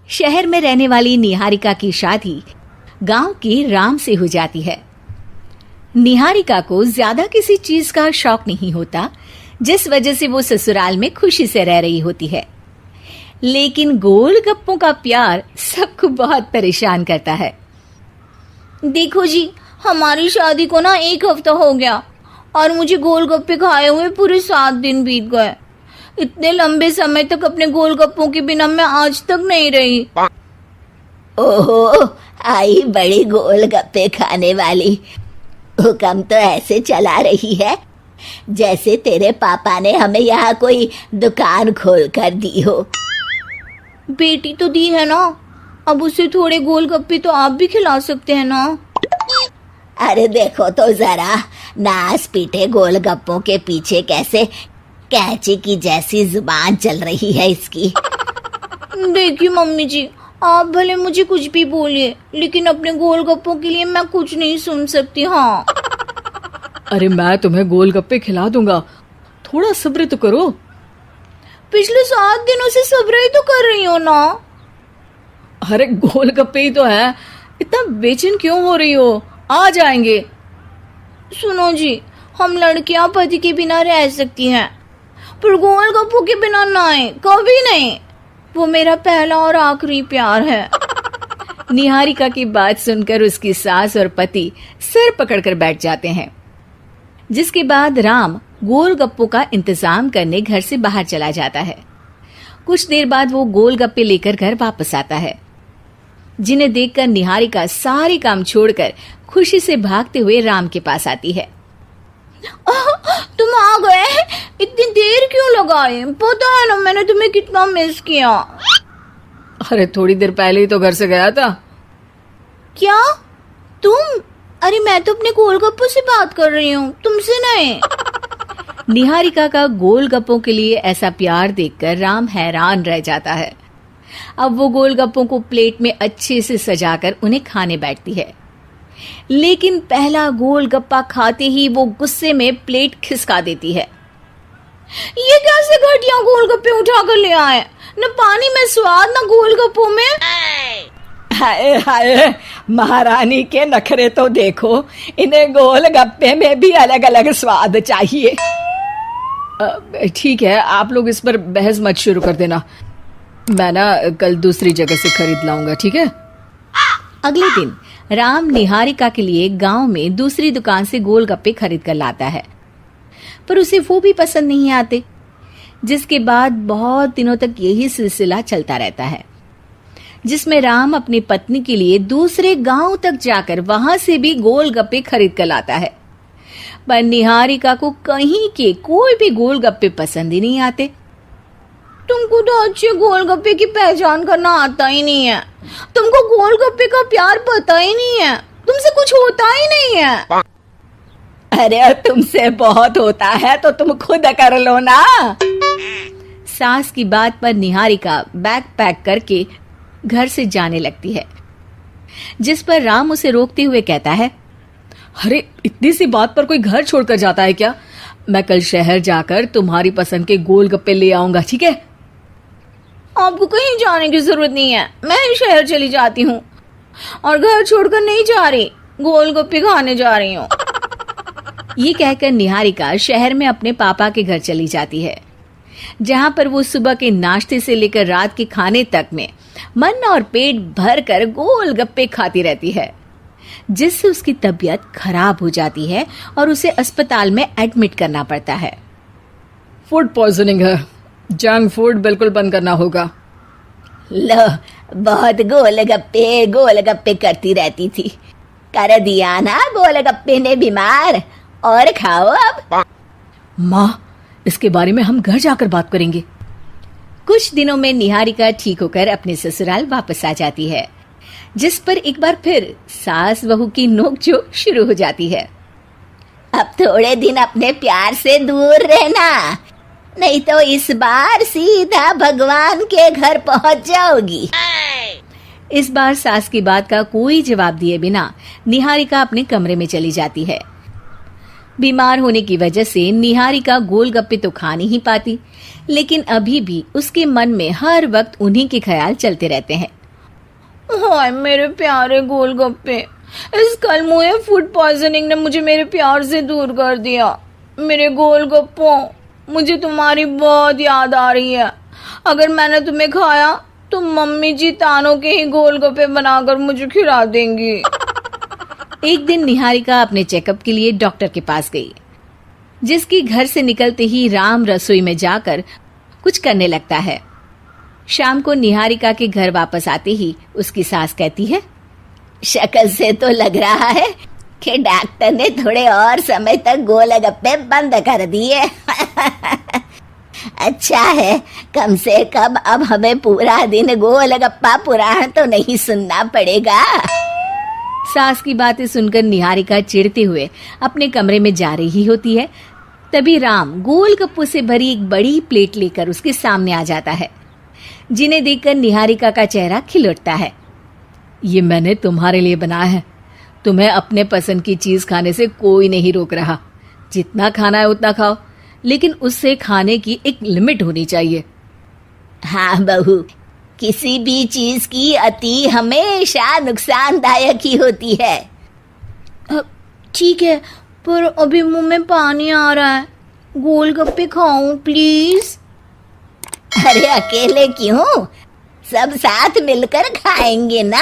शहर में रहने वाली निहारिका की शादी गांव के राम से हो जाती है। निहारिका को ज्यादा किसी चीज का शौक नहीं होता, जिस वजह से वो ससुराल में खुशी से रह रही होती है। लेकिन गोलगप्पों का प्यार सबको बहुत परेशान करता है। देखो जी, हमारी शादी को ना 1 हफ्ता हो गया और मुझे गोलगप्पे खाए हुए पूरे 7 दिन बीत गए। इतने लंबे समय तक अपने गोलगप्पों के बिना मैं आज तक नहीं रही। ओहो, आई बड़ी गोलगप्पे खाने वाली। हुक्म तो ऐसे चला रही है जैसे तेरे पापा ने हमें यहाँ कोई दुकान खोल कर दी हो। बेटी तो दी है ना, अब उसे थोड़े गोलगप्पे तो आप भी खिला सकते हैं ना। अरे देखो तो जरा, नास पीटे गोलगप्पों के पीछे कैसे कैंची की जैसी जुबान चल रही है इसकी। देखिए मम्मी जी, आप भले मुझे कुछ भी बोलिए, लेकिन अपने गोलगप्पों के लिए मैं कुछ नहीं सुन सकती। हाँ, अरे मैं तुम्हें गोलगप्पे खिला दूंगा, थोड़ा सब्र तो करो। पिछले 7 दिनों से सब्र ही तो कर रही हो ना। अरे गोलगप्पे ही तो है, इतना बेचैन क्यों हो रही हो? आ जाएंगे। सुनो जी, हम लड़कियां पति के बिना रह सकती हैं, पर गोलगप्पों के बिना नहीं, कभी नहीं। वो मेरा पहला और आखिरी प्यार है। निहारिका की बात सुनकर उसकी सास और पति सिर पकड़कर बैठ जाते हैं। जिसके बाद राम गोलगप्पों का इंतजाम करने घर से बाहर चला जाता है। कुछ देर बाद वो गोलगप्पे लेकर घर वापस आता है, जिन्हें देखकर निहारिका सारे काम छोड़कर खुशी से भागते हुए राम के पास आती है। तुम आ गए? इतनी देर क्यों लगाई? पता है ना मैंने तुम्हें कितना मिस किया। अरे थोड़ी देर पहले ही तो घर से गया था। क्या तुम? अरे मैं तो अपने गोलगप्पों से बात कर रही हूँ, तुमसे नहीं। निहारिका का गोलगप्पों के लिए ऐसा प्यार देखकर राम हैरान रह जाता है। अब वो गोलगप्पों को प्लेट में अच्छे से सजाकर उन्हें खाने बैठती है, लेकिन पहला गोलगप्पा खाते ही वो गुस्से में प्लेट खिसका देती है। ये कैसे घटिया गोलगप्पे उठा कर ले आए? न पानी में स्वाद, न गोलगप्पों में। हाय हाय, महारानी के नखरे तो देखो, इन्हें गोलगप्पे में भी अलग अलग स्वाद चाहिए। ठीक है, आप लोग इस पर बहस मत शुरू कर देना, मैं ना कल दूसरी जगह से खरीद लाऊंगा, ठीक है? अगले दिन राम निहारिका के लिए गांव में दूसरी दुकान से गोलगप्पे खरीद कर लाता है, पर उसे वो भी पसंद नहीं आते। जिसके बाद बहुत दिनों तक यही सिलसिला चलता रहता है, जिसमें राम अपनी पत्नी के लिए दूसरे गांव तक जाकर वहां से भी गोलगप्पे खरीद कर लाता है। पर निहारिका को कहीं के कोई भी गोलगप्पे पसंद ही नहीं आते। तुमको तो अच्छे गोलगप्पे की पहचान करना आता ही नहीं है। तुमको गोलगप्पे का प्यार पता ही नहीं है, तुमसे कुछ होता ही नहीं है। अरे तुमसे बहुत होता है तो तुम खुद कर लो ना। सास की बात पर निहारिका बैग पैक करके घर से जाने लगती है, जिस पर राम उसे रोकते हुए कहता है, अरे इतनी सी बात पर कोई घर छोड़कर जाता है क्या? मैं कल शहर जाकर तुम्हारी पसंद के गोलगप्पे ले आऊंगा, ठीक है? आपको कहीं जाने की जरूरत नहीं है, मैं ही शहर चली जाती हूँ और घर छोड़कर नहीं जा रही, गोलगप्पे खाने जा रही हूँ। ये कहकर निहारिका शहर में अपने पापा के घर चली जाती है, जहाँ पर वो सुबह के नाश्ते से लेकर रात के खाने तक में मन और पेट भर कर गोलगप्पे खाती रहती है, जिससे उसकी तबीयत खराब हो जाती है और उसे अस्पताल में एडमिट करना पड़ता है। फूड पॉइजनिंग है, जंक फूड बिल्कुल बंद करना होगा। लो, बहुत गोलगप्पे गोलगप्पे करती रहती थी, कर दिया ना गोलगप्पे ने बीमार। और खाओ अब। माँ, इसके बारे में हम घर जाकर बात करेंगे। कुछ दिनों में निहारिका ठीक होकर अपने ससुराल वापस आ जाती है, जिस पर एक बार फिर सास बहू की नोकझोंक शुरू हो जाती है। अब थोड़े दिन अपने प्यार से दूर रहना, नहीं तो इस बार सीधा भगवान के घर पहुंच जाओगी। इस बार सास की बात का कोई जवाब दिए बिना निहारिका अपने कमरे में चली जाती है। बीमार होने की वजह से निहारिका गोलगप्पे तो खा नहीं पाती, लेकिन अभी भी उसके मन में हर वक्त उन्हीं के ख्याल चलते रहते हैं। हाय मेरे प्यारे गोलगप्पे, इस कल मुझे फूड पॉइजनिंग ने मुझे मेरे प्यार से दूर कर दिया। मेरे गोलगप्पों, मुझे तुम्हारी बहुत याद आ रही है। अगर मैंने तुम्हें खाया तो मम्मी जी तानों के ही गोलगप्पे बनाकर मुझे खिला देंगी। एक दिन निहारिका अपने चेकअप के लिए डॉक्टर के पास गई, जिसकी घर से निकलते ही राम रसोई में जाकर कुछ करने लगता है। शाम को निहारिका के घर वापस आते ही उसकी सास कहती है, शक्ल से तो लग रहा है कि डॉक्टर ने थोड़े और समय तक गोलगप्पे बंद कर दिए। अच्छा है, कम से कम अब हमें पूरा दिन गोलगप्पा पुराण तो नहीं सुनना पड़ेगा। सास की बातें सुनकर निहारिका चिढ़ते हुए अपने कमरे में जा रही होती है। तभी राम गोलगप्पों से भरी एक बड़ी प्लेट लेकर उसके सामने आ जाता है, जिन्हें देखकर निहारिका का चेहरा खिल उठता है। ये मैंने तुम्हारे लिए बनाया है। तुम्हें अपने पसंद की चीज खाने से कोई नहीं रोक रहा। जितना खाना है उतना खाओ, लेकिन उससे खाने की एक लिमिट होनी चाहिए। हाँ बहू, किसी भी चीज की अति हमेशा नुकसानदायक ही होती है। ठीक है, पर अभी मुंह में पानी आ रहा है। गोलगप्पे खाऊं प्लीज? अरे अकेले क्यों, सब साथ मिलकर खाएंगे ना।